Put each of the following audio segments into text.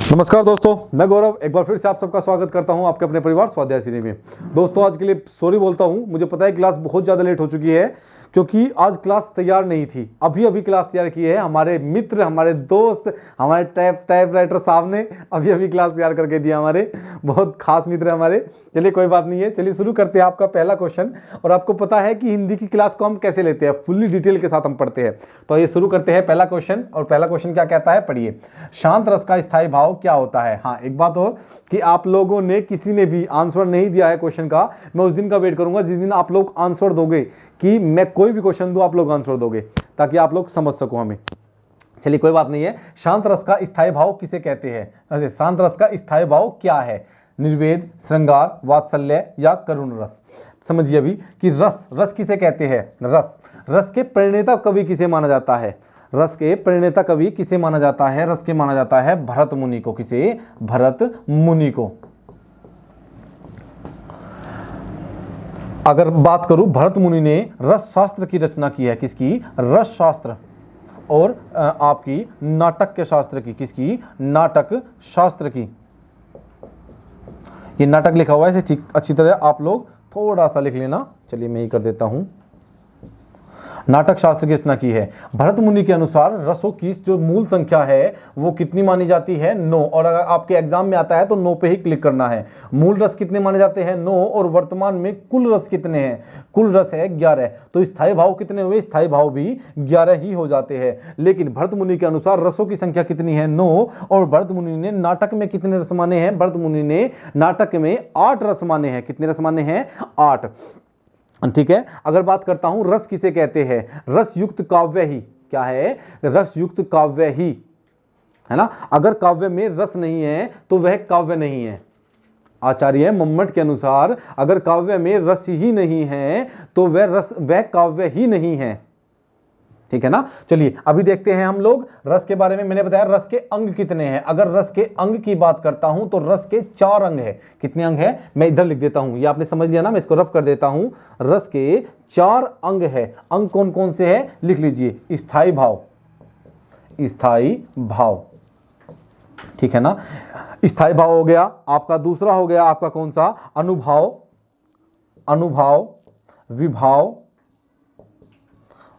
नमस्कार दोस्तों, मैं गौरव एक बार फिर से आप सबका स्वागत करता हूं आपके अपने परिवार स्वाध्याय श्रेणी में। दोस्तों आज के लिए सॉरी बोलता हूं, मुझे पता है क्लास बहुत ज़्यादा लेट हो चुकी है क्योंकि आज क्लास तैयार नहीं थी। अभी क्लास तैयार की है हमारे मित्र, हमारे दोस्त, हमारे टाइप राइटर साहब ने अभी क्लास तैयार करके दिया। हमारे बहुत खास मित्र हमारे। चलिए कोई बात नहीं है, चलिए शुरू करते हैं आपका पहला क्वेश्चन। और आपको पता है कि हिंदी की क्लास को हम कैसे लेते हैं, फुल्ली डिटेल के साथ हम पढ़ते हैं। तो ये शुरू करते हैं पहला क्वेश्चन। और पहला क्वेश्चन क्या कहता है, पढ़िए। शांत रस का स्थायी भाव क्या होता है। हाँ, एक बात और कि आप लोगों ने किसी ने भी आंसर नहीं दिया है क्वेश्चन का, मैं उस दिन का वेट करूंगा जिस दिन आप लोग आंसर दोगे, कि मैं कोई भी क्वेश्चन दूं आप लोग आंसर दोगे, ताकि आप लोग समझ सको हमें। चलिए कोई बात नहीं है। शांत रस का स्थायी भाव किसे कहते हैं। शांत रस का स्थायी भाव क्या है। निर्वेद, श्रृंगार, वात्सल्य या करुण रस। समझिए अभी कि रस किसे कहते हैं। रस के प्रणेता कवि किसे माना जाता है। रस के प्रणेता कवि किसे माना जाता है। रस के माना जाता है भरत मुनि को। किसे, भरत मुनि को। अगर बात करूं, भरत मुनि ने रस शास्त्र की रचना की है। किसकी, रस शास्त्र। और आपकी नाटक के शास्त्र की। किसकी, नाटक शास्त्र की। ये नाटक लिखा हुआ है, इसे अच्छी तरह आप लोग थोड़ा सा लिख लेना। चलिए मैं ही कर देता हूं। नाटक शास्त्र की रचना की है। भरत मुनि के अनुसार रसों की जो मूल संख्या है वो कितनी मानी जाती है, 9। और अगर आपके एग्जाम में आता है तो 9 पे ही क्लिक करना है। मूल रस कितने माने जाते हैं, 9। और वर्तमान में कुल रस कितने हैं, कुल रस है 11। तो स्थायी भाव कितने हुए, स्थायी भाव भी 11 ही हो जाते हैं। लेकिन भरत मुनि के अनुसार रसों की संख्या कितनी है, 9। और भरत मुनि ने नाटक में कितने रस माने हैं, भरत मुनि ने नाटक में 8 रस माने हैं। कितने रस माने हैं, 8। ठीक है। अगर बात करता हूं रस किसे कहते हैं, रस युक्त काव्य ही। क्या है, रस युक्त काव्य ही, है ना। अगर काव्य में रस नहीं है तो वह काव्य नहीं है। आचार्य मम्मट के अनुसार अगर काव्य में रस ही नहीं है तो वह काव्य ही नहीं है। ठीक है ना। चलिए अभी देखते हैं हम लोग रस के बारे में। मैंने बताया रस के अंग कितने हैं। अगर रस के अंग की बात करता हूं तो रस के 4 अंग है। कितने अंग है, मैं इधर लिख देता हूं, ये आपने समझ लिया ना, मैं इसको रफ कर देता हूं। रस के 4 अंग है। अंग कौन कौन से है, लिख लीजिए। स्थायी भाव, स्थायी भाव, ठीक है ना। स्थायी भाव हो गया आपका। दूसरा हो गया आपका कौन सा, अनुभाव, अनुभाव, विभाव,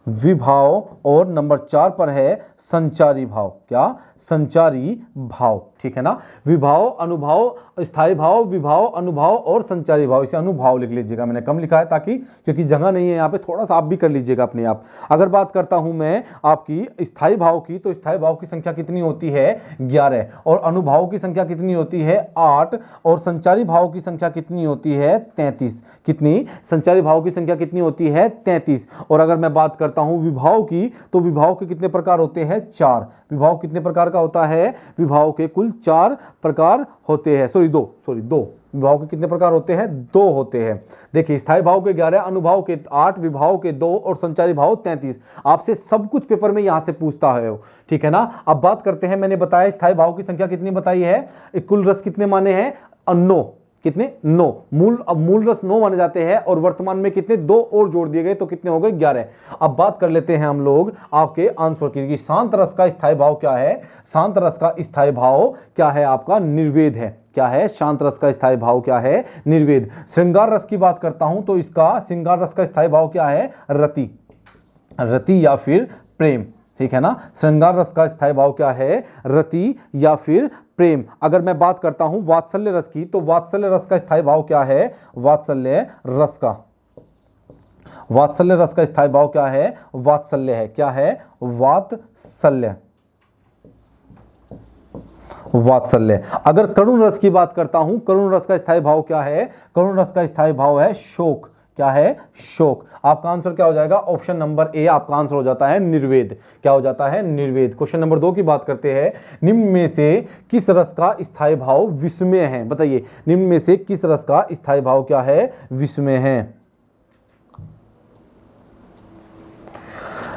विभाव। और नंबर 4 पर है संचारी भाव। क्या, संचारी भाव। ठीक है ना। विभाव, अनुभाव, स्थायी भाव, विभाव, अनुभाव और संचारी भाव। इसे अनुभाव लिख लीजिएगा, मैंने कम लिखा है ताकि, क्योंकि जगह नहीं है यहाँ पे, थोड़ा सा आप भी कर लीजिएगा अपने आप। अगर बात करता हूं मैं आपकी स्थायी भाव की, तो स्थायी भाव की संख्या कितनी होती है, 11। और अनुभाव की संख्या कितनी होती है, 8। और संचारी भाव की संख्या कितनी होती है, 33। कितनी, संचारी भाव की संख्या कितनी होती है, 33। और अगर मैं बात करता हूं विभाव की, तो विभाव के कितने प्रकार होते हैं, 4। विभाव कितने प्रकार का होता है, विभाव के कुल 4 प्रकार होते हैं। दो विभाव के कितने प्रकार होते हैं, 2 होते हैं। देखिए, स्थायी भाव के 11, अनुभाव के 8, विभाव के 2 और संचारी भाव 33। आपसे सब कुछ पेपर में यहां से पूछता है। ठीक है ना। अब बात करते हैं, मैंने बताया स्थायी भाव की संख्या कितनी बताई है, कुल रस कितने माने हैं, 9। कितने, 9। मूल रस 9 माने जाते हैं। और वर्तमान में कितने, 2 और जोड़ दिए गए तो कितने हो गए, 11। अब बात कर लेते हैं हम लोग आपके आंसर की। शांत रस का स्थायी भाव क्या है, शांत रस का स्थायी भाव क्या है आपका, निर्वेद है। क्या है, शांत रस का स्थायी भाव क्या है, निर्वेद। श्रृंगार रस की बात करता हूं तो इसका श्रृंगार रस का स्थायी भाव क्या है, रति, रति या फिर प्रेम। ठीक है ना। श्रृंगार रस का स्थायी भाव क्या है, रति या फिर प्रेम। अगर मैं बात करता हूं वात्सल्य रस की, तो वात्सल्य रस का स्थायी भाव क्या है, वात्सल्य रस का, वात्सल्य रस का स्थायी भाव क्या है, वात्सल्य है। क्या है, वात्सल्य, वात्सल्य। अगर करुण रस की बात करता हूं, करुण रस का स्थायी भाव क्या है, करुण रस का स्थायी भाव है शोक। क्या है, शोक। आपका आंसर क्या हो जाएगा, ऑप्शन नंबर ए आपका आंसर हो जाता है निर्वेद। क्या हो जाता है, निर्वेद। क्वेश्चन नंबर 2 की बात करते हैं। निम्न में से किस रस का स्थायी भाव विस्मय है, बताइए। निम्न में से किस रस का स्थायी भाव क्या है, विस्मय है।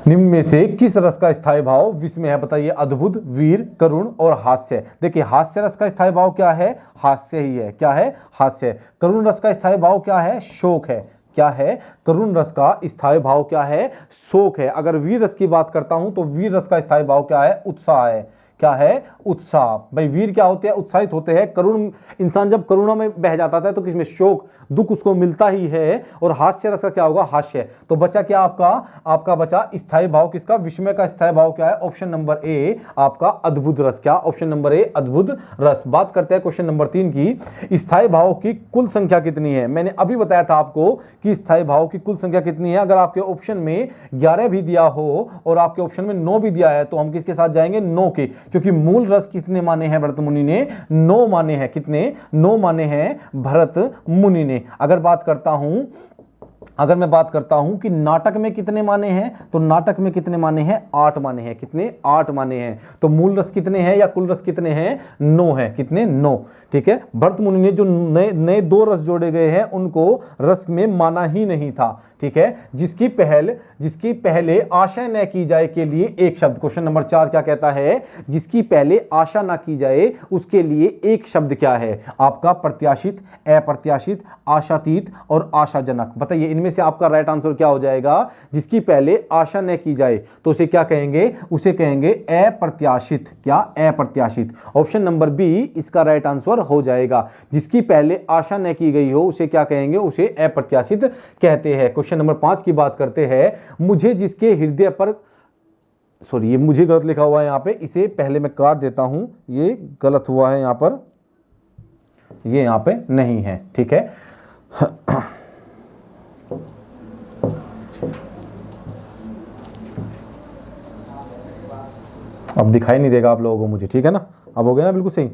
निम्न में से किस रस का स्थायी भाव विस्मय है, बताइए। अद्भुत, वीर, करुण और हास्य। देखिए, हास्य रस का स्थायी भाव क्या है, हास्य ही है। क्या है, हास्य। करुण रस का स्थायी भाव क्या है, शोक है। क्या है, करुण रस का स्थायी भाव क्या है, शोक है। अगर वीर रस की बात करता हूं तो वीर रस का स्थायी भाव क्या है, उत्साह है। क्या है, उत्साह। भाई वीर क्या होते हैं, उत्साहित होते हैं। करुण इंसान जब करुणा में बह जाता है तो किसमें, शोक, दुख उसको मिलता ही है। और हास्य रस का क्या होगा, हास्य। तो बचा क्या आपका बचा स्थायी भाव किसका, विस्मय का स्थायी भाव क्या है, ऑप्शन नंबर ए आपका अद्भुत रस। क्या, ऑप्शन नंबर ए अद्भुत रस। बात करते हैं क्वेश्चन नंबर 3 की। स्थायी भाव की कुल संख्या कितनी है। मैंने अभी बताया था आपको कि स्थायी भाव की कुल संख्या कितनी है। अगर आपके ऑप्शन में 11 भी दिया हो और आपके ऑप्शन में 9 भी दिया है तो हम किसके साथ जाएंगे, 9 के, क्योंकि मूल रस कितने माने हैं भरत मुनि ने, 9 माने हैं। कितने, 9 माने हैं भरत मुनि ने। अगर मैं बात करता हूं कि नाटक में कितने माने हैं, तो नाटक में कितने माने हैं, 8 माने हैं। कितने, 8 माने हैं। तो मूल रस कितने हैं या कुल रस कितने हैं, 9 है। कितने, 9। ठीक है, भरत मुनि ने जो नए 2 रस जोड़े गए हैं उनको रस में माना ही नहीं था। ठीक है, जिसकी पहले आशा न की जाए के लिए एक शब्द। क्वेश्चन नंबर 4 क्या कहता है, जिसकी पहले आशा ना की जाए उसके लिए एक शब्द क्या है, आपका प्रत्याशित, अप्रत्याशित, आशातीत और आशाजनक। बताइए इनमें से आपका राइट आंसर क्या हो जाएगा। जिसकी पहले आशा न की जाए तो उसे क्या कहेंगे, उसे कहेंगे अप्रत्याशित। क्या, अप्रत्याशित। ऑप्शन नंबर बी इसका राइट आंसर हो जाएगा। जिसकी पहले आशा न की गई हो उसे क्या कहेंगे, उसे अप्रत्याशित कहते हैं। क्वेश्चन नंबर 5 की बात करते हैं। मुझे जिसके हृदय पर, सॉरी ये मुझे गलत लिखा हुआ है यहां पे, इसे पहले मैं काट देता हूं, ये गलत हुआ है यहां पर, ये यहां पे नहीं है। ठीक है, अब दिखाई नहीं देगा आप लोगों को मुझे, ठीक है ना, अब हो गया ना बिल्कुल सही।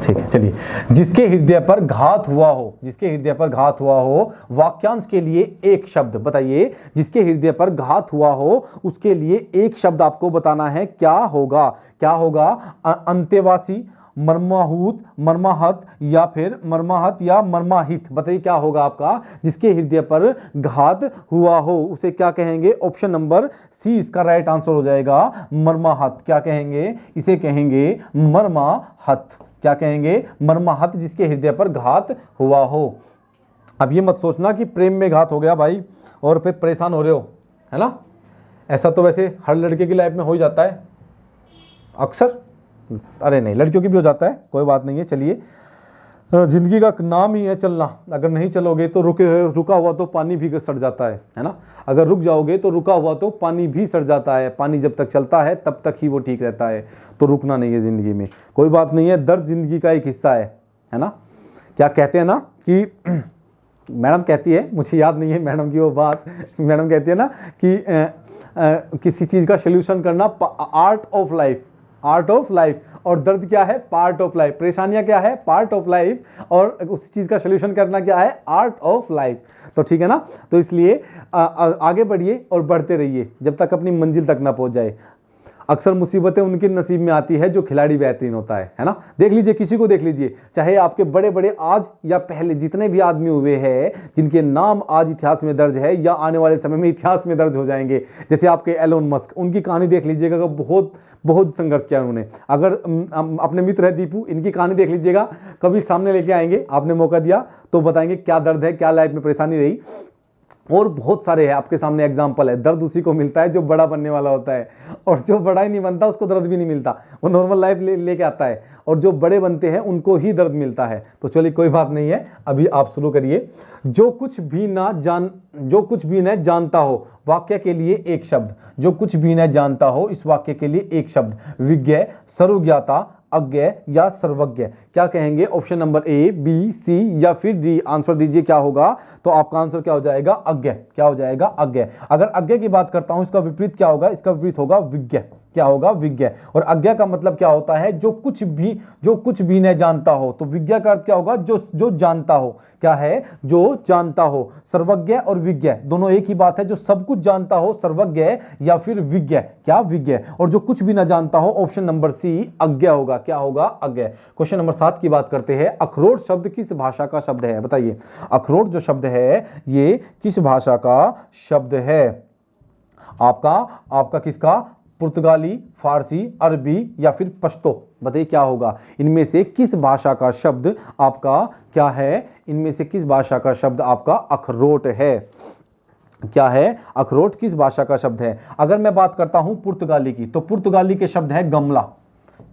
ठीक है, चलिए। जिसके हृदय पर घात हुआ हो, जिसके हृदय पर घात हुआ हो, वाक्यांश के लिए एक शब्द बताइए। जिसके हृदय पर घात हुआ हो उसके लिए एक शब्द आपको बताना है, क्या होगा, क्या होगा, अंत्यवासी, मर्माहूत, मर्माहत या फिर मर्माहत या मर्माहित। बताइए क्या होगा आपका, जिसके हृदय पर घात हुआ हो उसे क्या कहेंगे, ऑप्शन नंबर सी इसका राइट आंसर हो जाएगा, मर्माहत। क्या कहेंगे, इसे कहेंगे मर्माहत। क्या कहेंगे, मर्माहत, जिसके हृदय पर घात हुआ हो। अब ये मत सोचना कि प्रेम में घात हो गया भाई और फिर परेशान हो रहे हो, है ना। ऐसा तो वैसे हर लड़के की लाइफ में हो ही जाता है अक्सर, अरे नहीं लड़कियों की भी हो जाता है, कोई बात नहीं है। चलिए, जिंदगी का नाम ही है चलना, अगर नहीं चलोगे तो रुका हुआ तो पानी भी सड़ जाता है ना। अगर रुक जाओगे तो रुका हुआ तो पानी भी सड़ जाता है। पानी जब तक चलता है तब तक ही वो ठीक रहता है, तो रुकना नहीं है जिंदगी में, कोई बात नहीं है। दर्द जिंदगी का एक हिस्सा है ना। क्या कहते हैं ना कि मैडम कहती है, मुझे याद नहीं है मैडम की वो बात, मैडम कहती है ना कि किसी चीज़ का सोल्यूशन करना art of life, art of life, और दर्द क्या है, पार्ट ऑफ लाइफ। परेशानियां क्या है, पार्ट ऑफ लाइफ, और उस चीज का सोल्यूशन करना क्या है, आर्ट ऑफ लाइफ। तो ठीक है ना, तो इसलिए आगे बढ़िए और बढ़ते रहिए जब तक अपनी मंजिल तक ना पहुंच जाए। अक्सर मुसीबतें उनके नसीब में आती है जो खिलाड़ी बेहतरीन होता है ना। देख लीजिए, किसी को देख लीजिए, चाहे आपके बड़े बड़े आज या पहले जितने भी आदमी हुए हैं जिनके नाम आज इतिहास में दर्ज है या आने वाले समय में इतिहास में दर्ज हो जाएंगे, जैसे आपके एलोन मस्क, उनकी कहानी देख लीजिएगा, बहुत बहुत संघर्ष किया उन्होंने। अगर अपने मित्र है दीपू, इनकी कहानी देख लीजिएगा, कभी सामने लेके आएंगे, आपने मौका दिया तो बताएंगे क्या दर्द है, क्या लाइफ में परेशानी रही। और बहुत सारे हैं आपके सामने एग्जाम्पल है। दर्द उसी को मिलता है जो बड़ा बनने वाला होता है, और जो बड़ा ही नहीं बनता उसको दर्द भी नहीं मिलता, वो नॉर्मल लाइफ लेके आता है, और जो बड़े बनते हैं उनको ही दर्द मिलता है। तो चलिए कोई बात नहीं है, अभी आप शुरू करिए। जो कुछ भी न जानता हो, वाक्य के लिए एक शब्द। जो कुछ भी न जानता हो, इस वाक्य के लिए एक शब्द। विज्ञ, सर्वज्ञाता, अज्ञ या सर्वज्ञ। क्या कहेंगे, ऑप्शन नंबर ए, बी, सी या फिर डी। आंसर दीजिए क्या होगा, तो आपका आंसर क्या हो जाएगा, अज्ञ। क्या हो जाएगा, अज्ञ। अगर अज्ञ की बात करता हूं, इसका विपरीत क्या होगा, इसका विपरीत होगा विज्ञ। क्या होगा, विज्ञ। और अज्ञ का मतलब क्या होता है, जो कुछ भी न जानता हो। तो विज्ञ का अर्थ क्या होगा, जो जानता हो। क्या है, जो जानता हो। सर्वज्ञ और विज्ञ दोनों एक ही बात है, जो सब कुछ जानता हो सर्वज्ञ या फिर विज्ञ। क्या, विज्ञ। और जो कुछ भी ना जानता हो, ऑप्शन नंबर सी, अज्ञ होगा। क्या होगा, अज्ञ। क्वेश्चन नंबर 7 की बात करते हैं। अखरोट शब्द किस भाषा का शब्द है, बताइए। अखरोट जो शब्द है ये किस भाषा का शब्द है, आपका किसका, पुर्तगाली, फारसी, अरबी या फिर पश्तो। बताइए क्या होगा, इनमें से किस भाषा का शब्द आपका क्या है, इनमें से किस भाषा का शब्द आपका अखरोट है। क्या है? अखरोट किस भाषा का शब्द है? अगर मैं बात करता हूं पुर्तगाली की, तो पुर्तगाली के शब्द है गमला।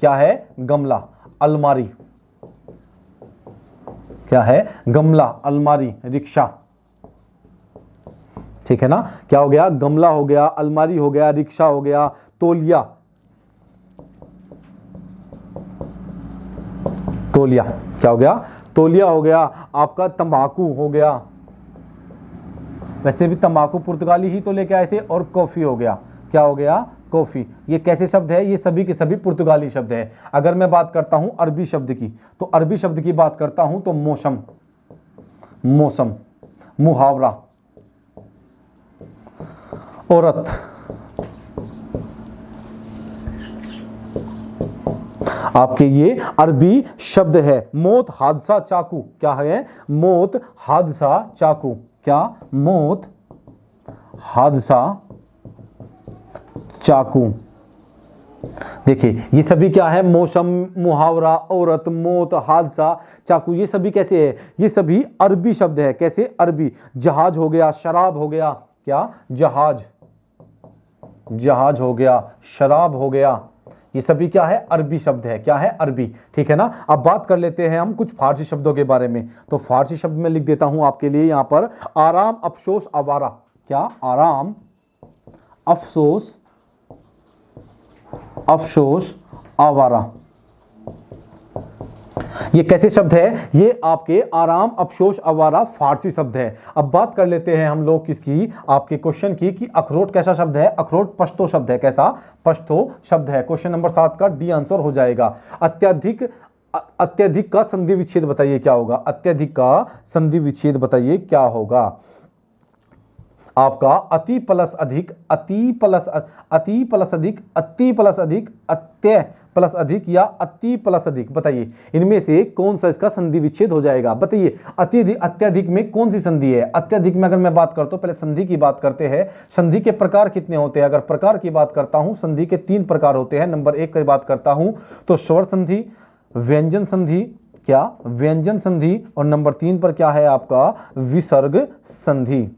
क्या है? गमला। अलमारी। क्या है? गमला, अलमारी, रिक्शा। ठीक है ना? क्या हो गया? गमला हो गया, अलमारी हो गया, रिक्शा हो गया, तौलिया। तौलिया क्या हो गया? तौलिया हो गया। आपका तंबाकू हो गया, वैसे भी तंबाकू पुर्तगाली ही तो लेके आए थे। और कॉफी हो गया। क्या हो गया? कॉफी। ये कैसे शब्द है? ये सभी के सभी पुर्तगाली शब्द है। अगर मैं बात करता हूं अरबी शब्द की, तो अरबी शब्द की बात करता हूं तो मौसम, मौसम, मुहावरा, औरत, आपके ये अरबी शब्द है। मौत, हादसा, चाकू। क्या है? मौत, हादसा, चाकू। क्या? मौत, हादसा, चाकू। देखिए ये सभी क्या है? मौसम, मुहावरा, औरत, मौत, हादसा, चाकू। ये सभी कैसे है? ये सभी अरबी शब्द है। कैसे? अरबी। जहाज हो गया, शराब हो गया। क्या? जहाज, जहाज हो गया, शराब हो गया। ये सभी क्या है? अरबी शब्द है। क्या है? अरबी। ठीक है ना? अब बात कर लेते हैं हम कुछ फारसी शब्दों के बारे में। तो फारसी शब्द में लिख देता हूं आपके लिए यहां पर, आराम, अफसोस, आवारा। क्या? आराम, अफसोस, अफसोस, आवारा। ये कैसे शब्द है? ये आपके आराम, अफसोस, आवारा फारसी शब्द है। अब बात कर लेते हैं हम लोग किसकी? आपके क्वेश्चन की, कि अखरोट कैसा शब्द है? अखरोट पश्तो शब्द है। कैसा? पश्तो शब्द है। क्वेश्चन नंबर 7 का डी आंसर हो जाएगा। अत्यधिक, अत्यधिक का संधि विच्छेद बताइए क्या होगा? अत्यधिक का संधि विच्छेद बताइए क्या होगा? आपका अति प्लस अधिक, अति प्लस अति प्लस अधिक, अति प्लस अधिक, अत्य प्लस अधिक, या अति प्लस अधिक। बताइए इनमें से कौन सा इसका संधि विच्छेद हो जाएगा? बताइए अत्यधिक, अत्यधिक में कौन सी संधि है? अत्यधिक में अगर मैं बात करता हूं, पहले संधि की बात करते हैं। संधि के प्रकार कितने होते हैं? अगर प्रकार की बात करता हूं, संधि के 3 प्रकार होते हैं। नंबर 1 की बात करता हूं तो स्वर संधि, व्यंजन संधि। क्या? व्यंजन संधि। और नंबर 3 पर क्या है आपका? विसर्ग संधि।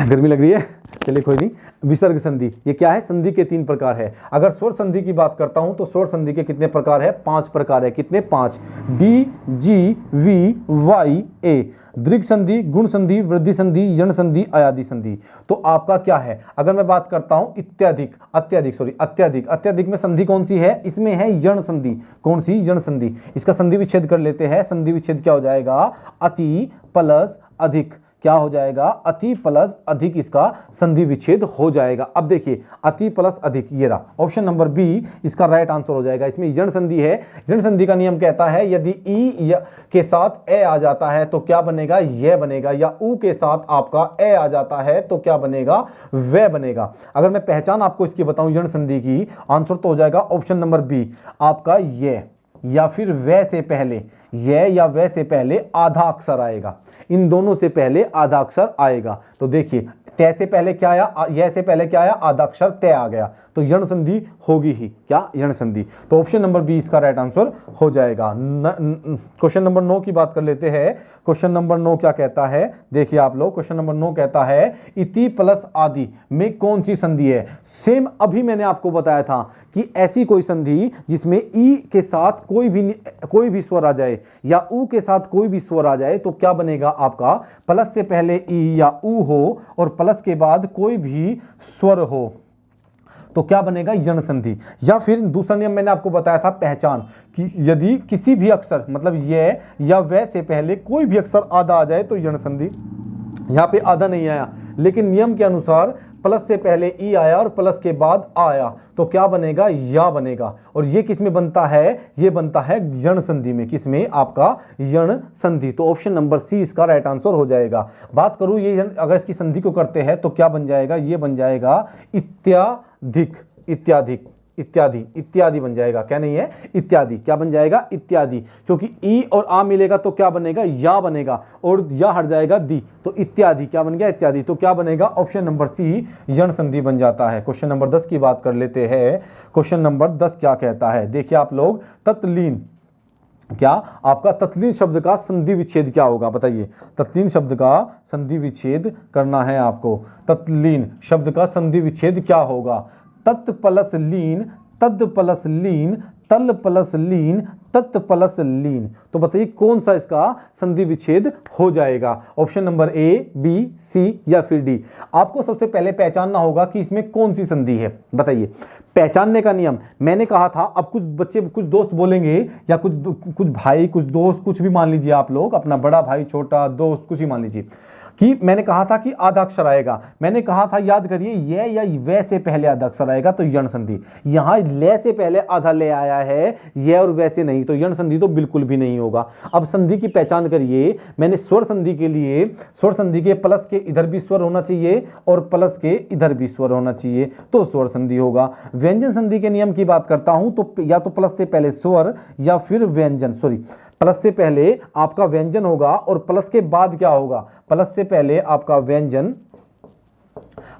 गर्मी लग रही है? चलिए कोई नहीं। विसर्ग संधि, ये क्या है? संधि के 3 प्रकार है। अगर स्वर संधि की बात करता हूं तो स्वर संधि के कितने प्रकार है? 5 प्रकार है। कितने? 5। डी, जी, वी, वाई, ए। दीर्घ संधि, गुण संधि, वृद्धि संधि, यण संधि, अयादि संधि। तो आपका क्या है? अगर मैं बात करता हूं इत्याधिक, अत्यधिक, अत्यधिक में संधि कौन सी है? इसमें है यण संधि। कौन सी? यण संधि। इसका संधि विच्छेद कर लेते हैं। संधि विच्छेद क्या हो जाएगा? अति प्लस अधिक। क्या हो जाएगा? अति प्लस अधिक इसका संधि विच्छेद हो जाएगा। अब देखिए अति प्लस अधिक, ये रहा ऑप्शन नंबर बी इसका राइट आंसर हो जाएगा। इसमें यण संधि है। यण संधि का नियम कहता है यदि ई के साथ ए आ जाता है तो क्या बनेगा? यह बनेगा। या ऊ के साथ आपका ए आ जाता है तो क्या बनेगा? वह बनेगा। अगर मैं पहचान आपको इसकी बताऊं यण संधि की, आंसर तो हो जाएगा ऑप्शन नंबर बी आपका ये, या फिर वह से पहले, यह या वह से पहले आधा अक्षर आएगा। इन दोनों से पहले आधा अक्षर आएगा। तो देखिए तय से पहले क्या आया? यह से पहले क्या आया? आधा अक्षर तय आ गया। तो यण संधि होगी ही। क्या? यण संधि। तो ऑप्शन नंबर बी इसका राइट आंसर हो जाएगा। क्वेश्चन नंबर 9 की बात कर लेते हैं। क्वेश्चन नंबर 9 क्या कहता है? देखिए आप लोग, क्वेश्चन नंबर 9 कहता है इति प्लस आदि में कौन सी संधि है? सेम अभी मैंने आपको बताया था कि ऐसी कोई संधि जिसमें ई के साथ कोई भी स्वर आ जाए या ऊ के साथ कोई भी स्वर आ जाए तो क्या बनेगा आपका? प्लस से पहले ई या ऊ हो और प्लस के बाद कोई भी स्वर हो तो क्या बनेगा? यण संधि। या फिर दूसरा नियम मैंने आपको बताया था पहचान, कि यदि किसी भी अक्षर मतलब ये या वह से पहले कोई भी अक्षर आधा आ जाए तो यण संधि। यहाँ पे आधा नहीं आया, लेकिन नियम के अनुसार प्लस से पहले ई आया और प्लस के बाद आया तो क्या बनेगा? या बनेगा। और ये किस में बनता है? ये बनता है यण संधि में। किस में? आपका यण संधि। तो ऑप्शन नंबर सी इसका राइट आंसर हो जाएगा। बात करूं ये अगर इसकी संधि को करते हैं तो क्या बन जाएगा? ये बन जाएगा इत्याधिक, इत्याधिक, इत्यादि, इत्यादि बन जाएगा। क्या नहीं है? इत्यादि। क्या बन जाएगा? इत्यादि। क्योंकि ई और आ मिलेगा तो क्या बनेगा? या बनेगा, और या हट जाएगा दी, तो इत्यादि। क्या बन गया? इत्यादि। तो क्या बनेगा? ऑप्शन नंबर सी यण संधि बन जाता है। क्वेश्चन नंबर 10 की बात कर लेते हैं। क्वेश्चन नंबर 10 क्या कहता है? देखिए आप लोग, तत्लीन, क्या आपका तत्लीन शब्द का संधि विच्छेद क्या होगा, बताइए। तत्लीन शब्द का संधि विच्छेद करना है आपको। तत्लीन शब्द का संधि विच्छेद क्या होगा? तत् प्लस लीन, तद प्लस लीन, तल प्लस लीन, तत् प्लस लीन। तो बताइए कौन सा इसका संधि विच्छेद हो जाएगा? ऑप्शन नंबर ए, बी, सी या फिर डी। आपको सबसे पहले पहचानना होगा कि इसमें कौन सी संधि है, बताइए। पहचानने का नियम मैंने कहा था। अब कुछ बच्चे, कुछ दोस्त बोलेंगे या कुछ भाई, कुछ दोस्त, कुछ भी मान लीजिए आप लोग, अपना बड़ा भाई, छोटा दोस्त, कुछ ही मान लीजिए कि मैंने कहा था कि आधा अक्षर आएगा। मैंने कहा था, याद करिए, ये या वे से पहले आधा अक्षर आएगा तो यण संधि। यहाँ ले से पहले आधा ले आया है, ये और वैसे नहीं, तो यण संधि तो बिल्कुल भी नहीं होगा। अब संधि की पहचान करिए। मैंने स्वर संधि के लिए, स्वर संधि के प्लस के इधर भी स्वर होना चाहिए और प्लस के इधर भी स्वर होना चाहिए, तो स्वर संधि होगा। व्यंजन संधि के नियम की बात करता हूं तो या तो प्लस से पहले स्वर या फिर व्यंजन, सॉरी, प्लस से पहले आपका व्यंजन होगा और प्लस के बाद क्या होगा? प्लस से पहले आपका व्यंजन,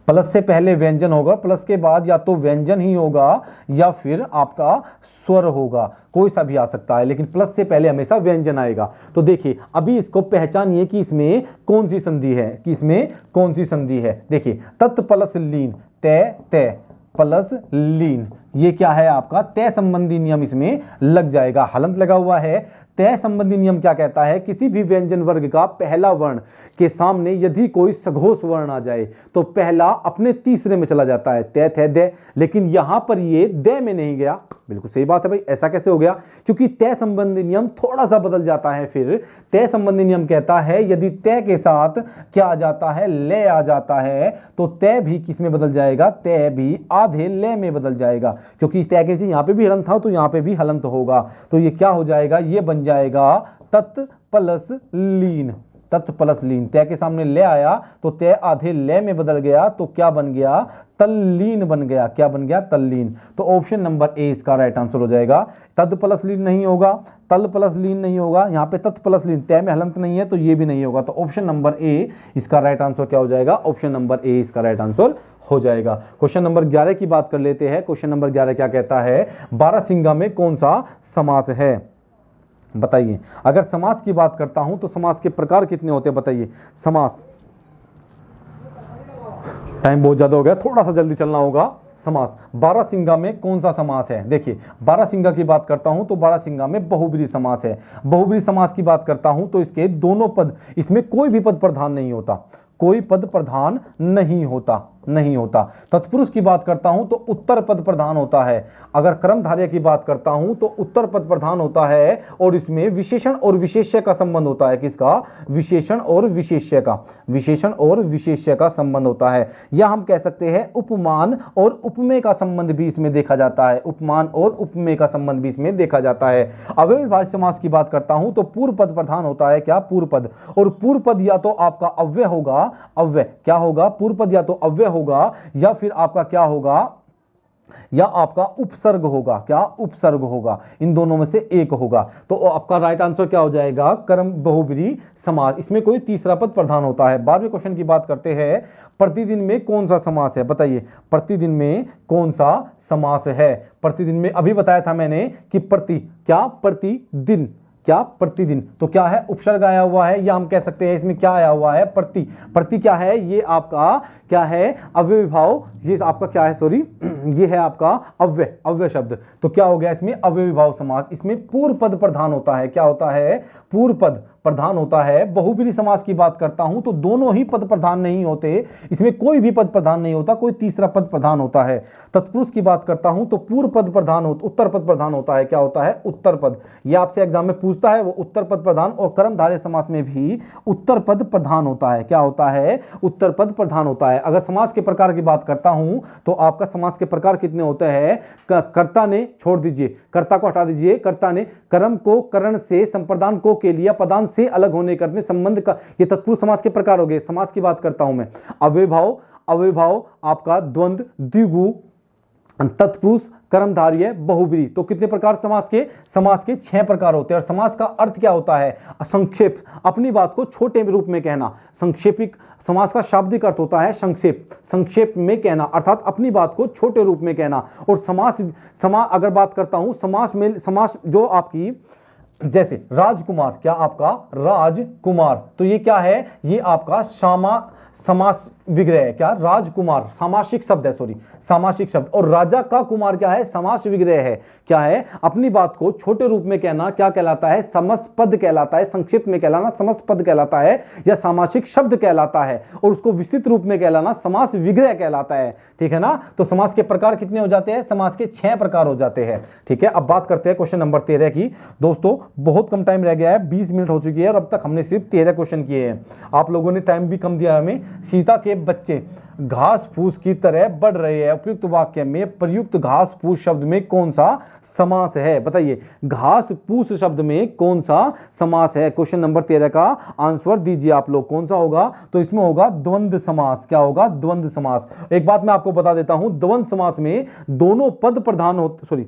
प्लस से पहले व्यंजन होगा, प्लस के बाद या तो व्यंजन ही होगा या फिर आपका स्वर होगा, कोई सा भी आ सकता है, लेकिन प्लस से पहले हमेशा व्यंजन आएगा। तो देखिए अभी इसको पहचानिए कि इसमें कौन सी संधि है, कि इसमें कौन सी संधि है। देखिए तत् प्लस लीन, तय तय प्लस लीन, ये क्या है आपका? तय संबंधी नियम इसमें लग जाएगा। हलंत लगा हुआ है। तय संबंधी नियम क्या कहता है? किसी भी व्यंजन वर्ग का पहला वर्ण के सामने यदि कोई सघोष वर्ण आ जाए तो पहला अपने तीसरे में चला जाता है, तय थे दे। लेकिन यहां पर ये दे में नहीं गया। बिल्कुल सही बात है भाई, ऐसा कैसे हो गया? क्योंकि तय संबंधी नियम थोड़ा सा बदल जाता है। फिर तय संबंधी नियम कहता है यदि तय के साथ क्या आ जाता है? ले आ जाता है, तो तय भी किस में बदल जाएगा? तय भी आधे ले में बदल जाएगा, क्योंकि तय के यहां पे भी हलंत था तो यहां पे भी हलंत होगा। तो ये क्या हो जाएगा? ये बन जाएगा तत् प्लस लीन, तत् प्लस लीन। तय के सामने ले आया तो तय आधे ले में बदल गया, तो क्या बन गया? तल्लीन बन गया। क्या बन गया? तल्लीन। तो ऑप्शन नंबर ए इसका राइट आंसर हो जाएगा। तद प्लस लीन नहीं होगा, तल प्लस लीन नहीं होगा, यहाँ पे तत् प्लस लीन, तय में हलंत नहीं है तो ये भी नहीं होगा। तो ऑप्शन नंबर ए इसका राइट आंसर क्या हो जाएगा? ऑप्शन नंबर ए इसका राइट आंसर हो जाएगा। क्वेश्चन नंबर 11 की बात कर लेते हैं। क्वेश्चन नंबर 11 क्या कहता है? बारहसिंगा में कौन सा समास है, बताइए। अगर समास की बात करता हूं तो समास के प्रकार कितने होते हैं, बताइए। समास, टाइम बहुत ज्यादा हो गया, थोड़ा सा जल्दी चलना होगा। समास, बारहसिंगा में कौन सा समास है? देखिए बारहसिंगा की बात करता हूं तो बारहसिंगा में बहुब्रीहि समास है। बहुब्रीहि समास की बात करता हूं तो इसके दोनों पद, इसमें कोई भी पद प्रधान नहीं होता, कोई पद प्रधान नहीं होता, नहीं होता। तत्पुरुष की बात करता हूं तो उत्तर पद प्रधान होता है। अगर कर्मधारय की बात करता हूं तो उत्तर पद प्रधान होता है और इसमें विशेषण और विशेष्य का संबंध होता है। किसका? विशेषण और विशेष्य का, विशेषण और विशेष्य का संबंध होता है। या हम कह सकते हैं उपमान और उपमेय का संबंध भी इसमें देखा जाता है, उपमान और उपमेय का संबंध भी इसमें देखा जाता है। अव्ययभाज्य समास की बात करता हूं तो पूर्व पद प्रधान होता है। क्या? पूर्व पद। और पूर्व पद या तो आपका अव्यय होगा, अव्यय क्या होगा? पूर्व पद या तो अव्यय होगा या फिर आपका क्या होगा? या आपका उपसर्ग होगा। क्या? उपसर्ग होगा। इन दोनों में से एक होगा। तो आपका राइट आंसर क्या हो जाएगा? कर्म बहुब्रीहि समास। इसमें कोई तीसरा पद प्रधान होता है। 12वें क्वेश्चन की बात करते हैं। प्रतिदिन में कौन सा समास है, बताइए। प्रतिदिन में कौन सा समास है? प्रतिदिन में अभी बताया था मैंने कि प्रति, क्या? प्रतिदिन, क्या? प्रतिदिन। तो क्या है? उपसर्ग आया हुआ है, या हम कह सकते हैं इसमें क्या आया हुआ है? प्रति। प्रति क्या है? ये आपका क्या है? अव्यय विभाव। ये आपका क्या है? सॉरी, ये है आपका अव्यय, अव्यय शब्द। तो क्या हो गया इसमें? अव्यय विभाव समास। इसमें पूर्व पद प्रधान होता है। क्या होता है? पूर्व पद प्रधान होता है। बहुब्रीहि समास की बात करता हूं तो दोनों ही पद प्रधान नहीं होते, इसमें कोई भी पद प्रधान नहीं होता, कोई तीसरा पद प्रधान होता है। तत्पुरुष की बात करता हूं तो पूर्व पद प्रधान होता, उत्तर पद प्रधान होता है। क्या होता है? उत्तर पद। ये आपसे एग्जाम में पूछता है, वो उत्तर पद प्रधान। और कर्मधारय समास में भी उत्तर पद प्रधान होता है। क्या होता है? उत्तर पद प्रधान होता है। अगर समास के प्रकार की बात करता हूं तो आपका समास के प्रकार कितने होते हैं? कर्ता ने, छोड़ दीजिए, कर्ता को हटा दीजिए, कर्ता ने कर्म को करण से, संप्रदान को के लिए, पदांत से अलग होने करने संबंध का, ये तत्पुरुष समास के प्रकार हो गए। समास की बात करता हूं मैं। अव्ययभाव, अव्ययभाव आपका द्वंद्व, द्विगु, तत्पुरुष, कर्मधारय, बहुब्रीहि। तो कितने प्रकार समास के? समास के 6 प्रकार होते हैं। और समास का अर्थ क्या होता है? संक्षेप, अपनी बात को छोटे रूप में कहना। संक्षेपिक समास का शाब्दिक अर्थ होता है संक्षेप, संक्षेप में कहना, अर्थात अपनी बात को छोटे रूप में कहना। और समास अगर बात करता हूं समास में, समास जो आपकी जैसे राजकुमार, क्या आपका राजकुमार, तो ये क्या है, ये आपका समास विग्रह है। क्या, राजकुमार सामासिक शब्द है, सॉरी सामासिक शब्द। और राजा का कुमार क्या है, समास विग्रह है। क्या है, अपनी बात को छोटे रूप में कहना क्या कहलाता है, समस्पद कहलाता है। संक्षिप्त में कहलाना समस्पद कहलाता है या सामासिक शब्द कहलाता है, और उसको विस्तृत रूप में कहलाना समास विग्रह कहलाता है। ठीक है ना। तो समास के प्रकार कितने हो जाते हैं, समास के 6 प्रकार हो जाते हैं। ठीक है, अब बात करते हैं क्वेश्चन नंबर 13 की। दोस्तों बहुत कम टाइम रह गया है, 20 मिनट हो चुकी है और अब तक हमने सिर्फ 13 क्वेश्चन किए हैं। आप लोगों ने टाइम भी कम दिया हमें। सीता के बच्चे घास फूस की तरह बढ़ रहे हैं, उपयुक्त वाक्य में प्रयुक्त घास फूस शब्द में कौन सा समास है, बताइए। घास फूस शब्द में कौन सा समास है, क्वेश्चन नंबर 13 का आंसर दीजिए आप लोग। कौन सा होगा, तो इसमें होगा द्वंद्व समास। क्या होगा, द्वंद्व समास। एक बात मैं आपको बता देता हूं, द्वंद्व समास में दोनों पद प्रधान होते, सॉरी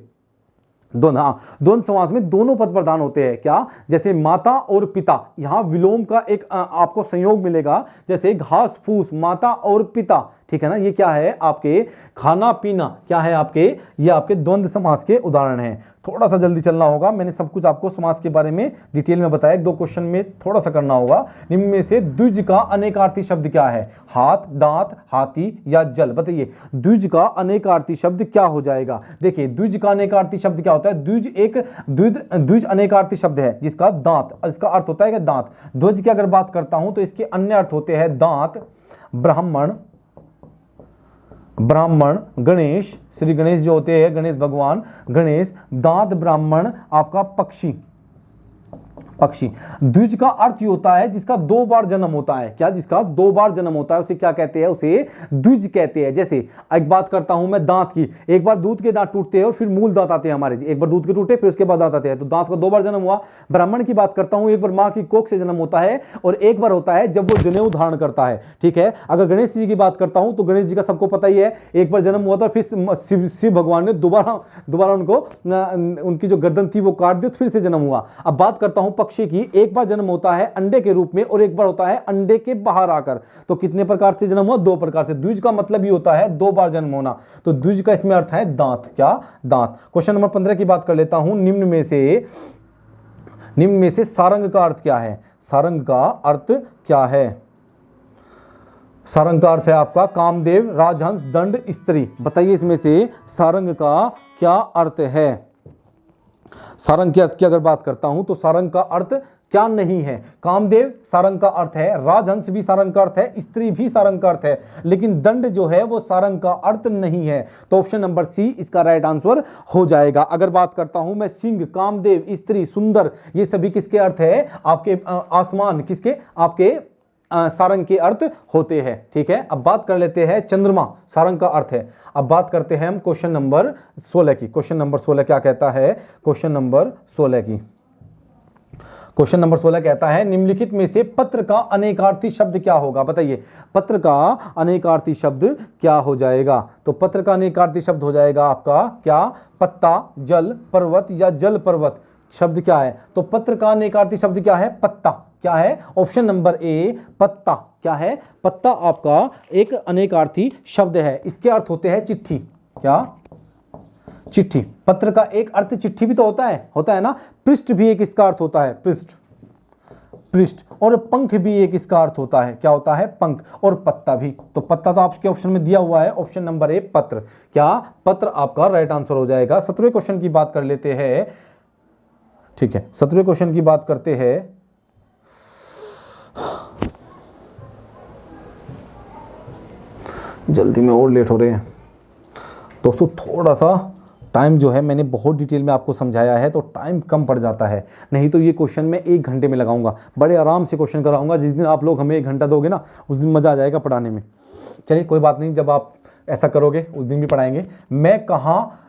द्वंद्व समास में दोनों पद प्रधान होते हैं। क्या, जैसे माता और पिता, यहां विलोम का एक आपको संयोग मिलेगा। जैसे घास फूस, माता और पिता, ठीक है ना। ये क्या है, आपके खाना पीना, क्या है आपके, ये आपके द्वंद्व समास के उदाहरण हैं। थोड़ा सा जल्दी चलना होगा, मैंने सब कुछ आपको समास के बारे में डिटेल में बताया। 1-2 क्वेश्चन में थोड़ा सा करना होगा। निम्न में से द्विज का अनेकार्थी शब्द क्या है, हाथ, दांत, हाथी या जल, बताइए। द्विज का अनेकार्थी शब्द क्या हो जाएगा। देखिए द्विज का अनेकार्थी शब्द क्या होता है, द्विज अनेकार्थी शब्द है जिसका दांत, इसका अर्थ होता है कि दांत। ध्वज की अगर बात करता हूं तो इसके अन्य अर्थ होते हैं दांत, ब्राह्मण, गणेश, श्री गणेश जो होते हैं, गणेश भगवान, गणेश, दांत, ब्राह्मण, आपका पक्षी। द्विज का अर्थ ही होता है जिसका 2 बार जन्म होता है। क्या, जिसका 2 बार जन्म होता है उसे क्या कहते हैं, उसे द्विज कहते हैं। जैसे एक बात करता हूं मैं दांत की, एक बार दूध के दांत टूटते हैं और फिर मूल दांत आते हैं हमारे, एक बार दूध के टूटे फिर उसके बाद दांत आते हैं, तो दांत का 2 बार जन्म हुआ। ब्राह्मण की बात करता हूं, एक बार मां की कोख से जन्म होता है और एक बार होता है जब वो जनेऊ धारण करता है। ठीक है। अगर गणेश जी की बात करता हूं तो गणेश जी का सबको पता ही है, एक बार जन्म हुआ था फिर शिव भगवान ने दोबारा उनको उनकी जो गर्दन थी वो काट दी, फिर से जन्म हुआ। अब बात करता हूं पक्षी की, एक बार जन्म होता है अंडे के रूप में और एक बार होता है अंडे के बाहर आकर। तो कितने प्रकार से जन्म हुआ, 2 प्रकार से। द्विज का मतलब ही होता है 2 बार जन्म होना, तो द्विज का इसमें अर्थ है दांत। क्या, दांत। क्वेश्चन नंबर 15 की बात कर लेता हूं। निम्न में से सारंग का अर्थ क्या है, सारंग का अर्थ क्या है। सारंग का अर्थ है आपका कामदेव, राजहंस, दंड, स्त्री, बताइए इसमें से सारंग का क्या अर्थ है। सारंग के अर्थ की अगर बात करता हूं तो सारंग का अर्थ क्या नहीं है। कामदेव सारंग का अर्थ है, राजहंस भी सारंग का अर्थ है, स्त्री भी सारंग का अर्थ है, लेकिन दंड जो है वो सारंग का अर्थ नहीं है। तो ऑप्शन नंबर सी इसका राइट आंसर हो जाएगा। अगर बात करता हूं मैं सिंह, कामदेव, स्त्री, सुंदर, ये सभी किसके अर्थ है, आपके आसमान, किसके, आपके सारंग के अर्थ होते हैं। ठीक है। अब बात कर लेते हैं चंद्रमा, सारंग का अर्थ है। अब बात करते हैं हम क्वेश्चन नंबर 16 की। क्वेश्चन नंबर 16 क्या कहता है, क्वेश्चन नंबर 16 की, क्वेश्चन नंबर 16 कहता है निम्नलिखित में से पत्र का अनेकार्थी शब्द क्या होगा, बताइए। पत्र का अनेकार्थी शब्द क्या हो जाएगा, तो पत्र का अनेकार्थी शब्द हो जाएगा आपका क्या, पत्ता, जल, पर्वत या जल पर्वत। शब्द क्या है, तो पत्र का अनेकार्थी शब्द क्या है, पत्ता। क्या है, ऑप्शन नंबर ए पत्ता। क्या है, पत्ता आपका एक अनेकार्थी शब्द है। इसके अर्थ होते हैं चिट्ठी। क्या, चिट्ठी। पत्र का एक अर्थ चिट्ठी भी तो होता है ना। पृष्ठ भी एक इसका अर्थ होता है, पृष्ठ। और पंख भी एक इसका अर्थ होता है, क्या होता है, पंख। और पत्ता भी, तो पत्ता तो आपके ऑप्शन में दिया हुआ है, ऑप्शन नंबर ए पत्र। क्या, पत्र आपका राइट आंसर हो जाएगा। 17वें क्वेश्चन की बात कर लेते हैं। ठीक है, 17वें क्वेश्चन की बात करते हैं। जल्दी में और लेट हो रहे हैं दोस्तों, थोड़ा सा टाइम जो है मैंने बहुत डिटेल में आपको समझाया है तो टाइम कम पड़ जाता है, नहीं तो ये क्वेश्चन मैं 1 घंटे में लगाऊंगा, बड़े आराम से क्वेश्चन कराऊंगा। जिस दिन आप लोग हमें 1 घंटा दोगे ना उस दिन मज़ा आ जाएगा पढ़ाने में। चलिए कोई बात नहीं, जब आप ऐसा करोगे उस दिन भी पढ़ाएंगे।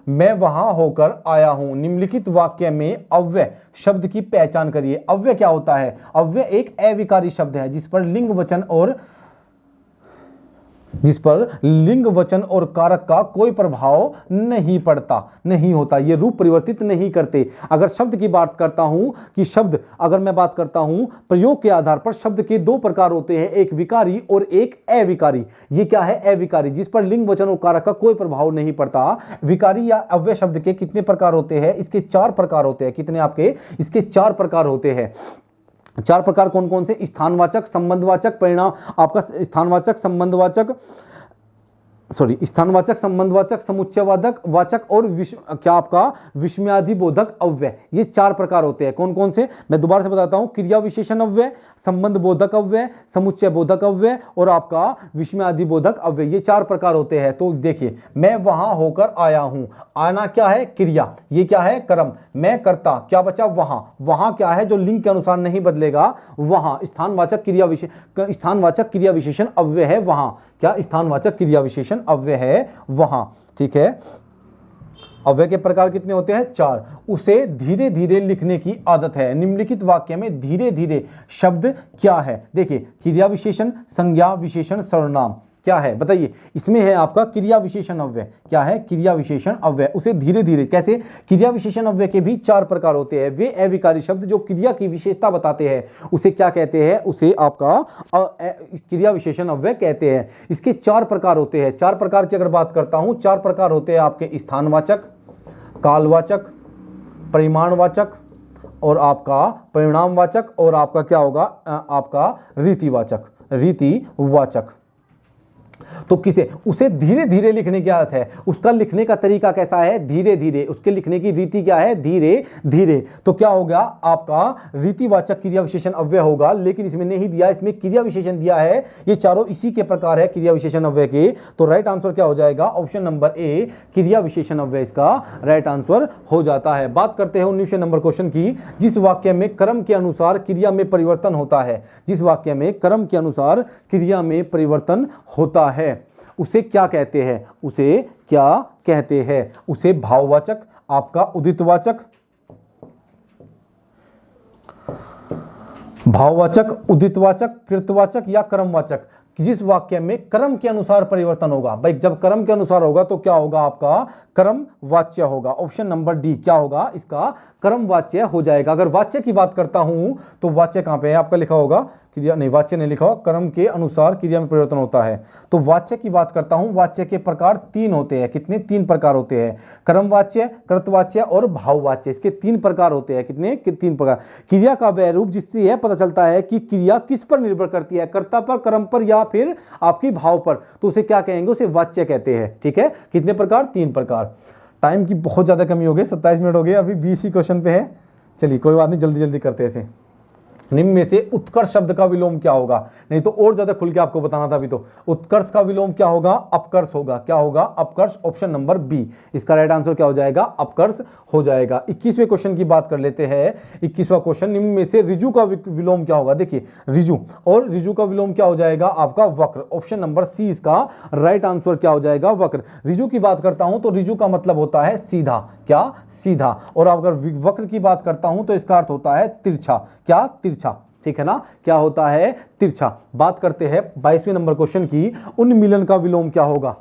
मैं वहां होकर आया हूं, निम्नलिखित वाक्य में अव्यय शब्द की पहचान करिए। अव्यय क्या होता है, अव्यय एक अविकारी शब्द है जिस पर लिंग वचन और जिस पर लिंग वचन और कारक का कोई प्रभाव नहीं पड़ता, नहीं होता, ये रूप परिवर्तित नहीं करते। अगर शब्द की बात करता हूं कि शब्द, अगर मैं बात करता हूं प्रयोग के आधार पर, शब्द के दो प्रकार होते हैं, एक विकारी और एक अविकारी। ये क्या है? अविकारी, जिस पर लिंग वचन और कारक का कोई प्रभाव नहीं पड़ता। विकारी या अव्यय शब्द के कितने प्रकार होते हैं? इसके 4 प्रकार होते हैं। कितने आपके? इसके 4 प्रकार होते हैं। 4 प्रकार कौन कौन से? स्थानवाचक, संबंधवाचक, परिणाम आपका स्थानवाचक, संबंधवाचक, स्थानवाचक, संबंधवाचक, समुच्चयवाचक वाचक और क्या आपका विस्मयादिबोधक अव्यय। ये 4 प्रकार होते हैं। कौन कौन से? मैं दोबारा से बताता हूं। क्रिया विशेषण अव्यय, संबंध बोधक अव्यय, समुच्चय बोधक अव्यय और आपका विस्मयादिबोधक अव्यय। ये 4 प्रकार होते हैं। तो देखिए, मैं वहां होकर आया हूं, आना क्या है? क्रिया, ये क्या है? कर्म। मैं करता, क्या बचा? वहां। वहां क्या है जो लिंग के अनुसार नहीं बदलेगा? वहां। स्थानवाचक क्रिया विशेषण अव्यय है वहां। क्या? स्थानवाचक क्रिया विशेषण अव्यय है वहां। ठीक है। अव्यय के प्रकार कितने होते हैं? 4। उसे धीरे धीरे लिखने की आदत है। निम्नलिखित वाक्य में धीरे धीरे शब्द क्या है? देखिए, क्रिया विशेषण, संज्ञा विशेषण, सर्वनाम क्या है? बताइए। इसमें है आपका क्रिया विशेषण अव्यय। क्या है? क्रिया विशेषण अव्यय। उसे धीरे धीरे कैसे? क्रिया विशेषण अव्यय के भी 4 प्रकार होते हैं। वे अविकारी शब्द जो क्रिया की विशेषता बताते हैं, उसे क्या कहते हैं? उसे आपका क्रिया विशेषण अव्यय कहते हैं। इसके 4 प्रकार होते हैं। 4 प्रकार की अगर बात करता हूं, 4 प्रकार होते हैं आपके स्थानवाचक, कालवाचक, परिमाणवाचक और आपका परिणामवाचक और आपका क्या होगा? आपका रीतिवाचक, रीतिवाचक। तो किसे? उसे धीरे धीरे लिखने की आदत है। उसका लिखने का तरीका कैसा है? धीरे धीरे। उसके लिखने की रीति क्या है? धीरे धीरे। तो क्या होगा? आपका रीतिवाचक क्रिया विशेषण अव्यय होगा, लेकिन इसमें नहीं दिया, इसमें क्रिया विशेषण दिया है। ये चारों इसी के प्रकार है क्रिया विशेषण अव्यय के। तो राइट आंसर क्या हो जाएगा? ऑप्शन नंबर ए, क्रिया विशेषण अव्यय इसका राइट आंसर हो जाता है। बात करते हैं 19वें नंबर क्वेश्चन की। जिस वाक्य में क्रम के अनुसार क्रिया में परिवर्तन होता है, जिस वाक्य में क्रम के अनुसार क्रिया में परिवर्तन होता है, उसे क्या कहते हैं? उसे क्या कहते हैं? उसे भाववाचक, आपका उदितवाचक, भाववाचक, उदितवाचक, कृतवाचक या क्रमवाचक। जिस वाक्य में क्रम के अनुसार परिवर्तन होगा, भाई जब क्रम के अनुसार होगा तो क्या होगा? आपका क्रम वाच्य होगा। ऑप्शन नंबर डी क्या होगा? इसका क्रम वाच्य हो जाएगा। अगर वाच्य की बात करता हूं तो वाच्य कहां पे है? आपका लिखा होगा क्रिया, नहीं वाच्य नहीं लिखा हुआ, क्रम के अनुसार क्रिया में परिवर्तन होता है। तो वाच्य की बात करता हूं, वाच्य के प्रकार 3 होते हैं। कितने? 3 प्रकार होते हैं। क्रमवाच्य, कृतवाच्य और भाववाच्य। इसके 3 प्रकार होते हैं। कितने? 3 प्रकार। क्रिया का वह रूप जिससे यह पता चलता है कि क्रिया किस पर निर्भर करती है, कर्ता पर, कर्म पर या फिर आपकी भाव पर, तो उसे क्या कहेंगे? उसे वाच्य कहते हैं। ठीक है। कितने प्रकार? 3 प्रकार। टाइम की बहुत ज्यादा कमी हो गई, 27 मिनट हो गए, अभी 20 ही क्वेश्चन पे है। चलिए कोई बात नहीं, जल्दी जल्दी करते हैं इसे। निम्न में से उत्कर्ष शब्द का विलोम क्या होगा? नहीं तो और ज्यादा खुल के आपको बताना था अभी तो। उत्कर्ष का विलोम क्या होगा? अपकर्ष होगा। क्या होगा? अपकर्ष। ऑप्शन नंबर बी इसका राइट आंसर क्या हो जाएगा? अपकर्ष हो जाएगा। 21वें क्वेश्चन की बात कर लेते हैं। 21वां क्वेश्चन, निम्न में से ऋजु का विलोम क्या होगा? देखिए, ऋजु, और ऋजु का विलोम क्या हो जाएगा? आपका वक्र। ऑप्शन नंबर सी इसका राइट आंसर क्या हो जाएगा? वक्र। ऋजु की बात करता हूं तो ऋजु का मतलब होता है सीधा। क्या? सीधा। और अगर वक्र की बात करता हूं तो इसका अर्थ होता है तिरछा। क्या? तिरछा। ठीक है ना? क्या होता है? तिरछा। बात करते हैं 22वें नंबर क्वेश्चन की। उन्मीलन का विलोम क्या होगा?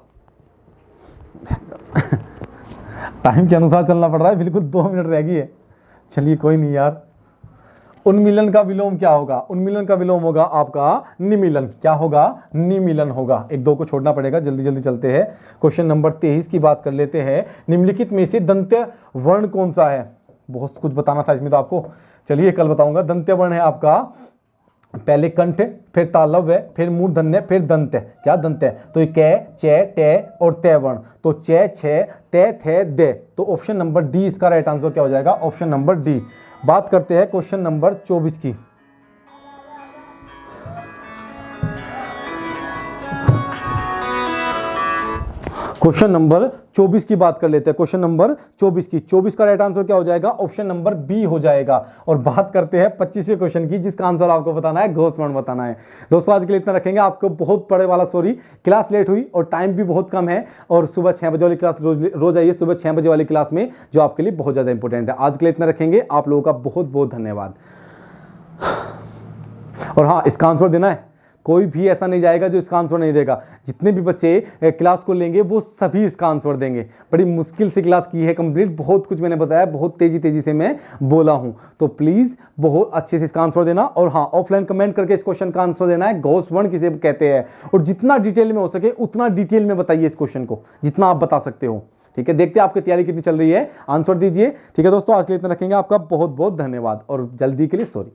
टाइम के अनुसार चलना पड़ रहा है, बिल्कुल 2 मिनट रह गई है। चलिए कोई नहीं यार। उन्मीलन का विलोम क्या होगा? उन्मीलन का विलोम होगा आपका निमीलन। क्या होगा? निमीलन होगा। 1-2 को छोड़ना पड़ेगा, जल्दी जल्दी चलते हैं। क्वेश्चन नंबर 23 की बात कर लेते हैं। निम्नलिखित में से दंत्य वर्ण कौन सा है? बहुत कुछ बताना था इसमें तो आपको, चलिए कल बताऊंगा। दंत्य वर्ण है आपका पहले कंठ, फिर तालव्य, फिर मूर्धन्य, फिर दंत्य। क्या? दंत्य। तो ये कै, चे, टे और ते वर्ण। तो चे, छे, ते, थे, दे। तो ऑप्शन नंबर डी इसका राइट आंसर क्या हो जाएगा? Option number D. बात करते हैं क्वेश्चन नंबर 24 की। क्वेश्चन नंबर 24 की बात कर लेते हैं। क्वेश्चन नंबर 24 की, 24 का राइट आंसर क्या हो जाएगा? ऑप्शन नंबर बी हो जाएगा। और बात करते हैं 25वें क्वेश्चन की, जिसका आंसर आपको बताना है, घोषवर्ण बताना है। दोस्तों आज के लिए इतना रखेंगे। आपको बहुत बड़े वाला सॉरी, क्लास लेट हुई और टाइम भी बहुत कम है, और सुबह 6 बजे वाली क्लास रोज आइए, सुबह 6 बजे वाली क्लास में, जो आपके लिए बहुत ज्यादा इंपॉर्टेंट है। आज के लिए इतना रखेंगे। आप लोगों का बहुत बहुत धन्यवाद। और हाँ, इसका आंसर देना है कोई भी ऐसा नहीं जाएगा जो इसका आंसर नहीं देगा। जितने भी बच्चे क्लास को लेंगे वो सभी इसका आंसर देंगे। बड़ी मुश्किल से क्लास की है कंप्लीट, बहुत कुछ मैंने बताया, बहुत तेजी से मैं बोला हूं, तो प्लीज बहुत अच्छे से इसका आंसर देना। और हाँ, ऑफलाइन कमेंट करके इस क्वेश्चन का आंसर देना है, गॉस 1 किसे कहते हैं, और जितना डिटेल में हो सके उतना डिटेल में बताइए इस क्वेश्चन को, जितना आप बता सकते हो। ठीक है, देखते हैं आपकी तैयारी कितनी चल रही है, आंसर दीजिए। ठीक है दोस्तों, आज के लिए इतना रखेंगे। आपका बहुत बहुत धन्यवाद और जल्दी के लिए सॉरी।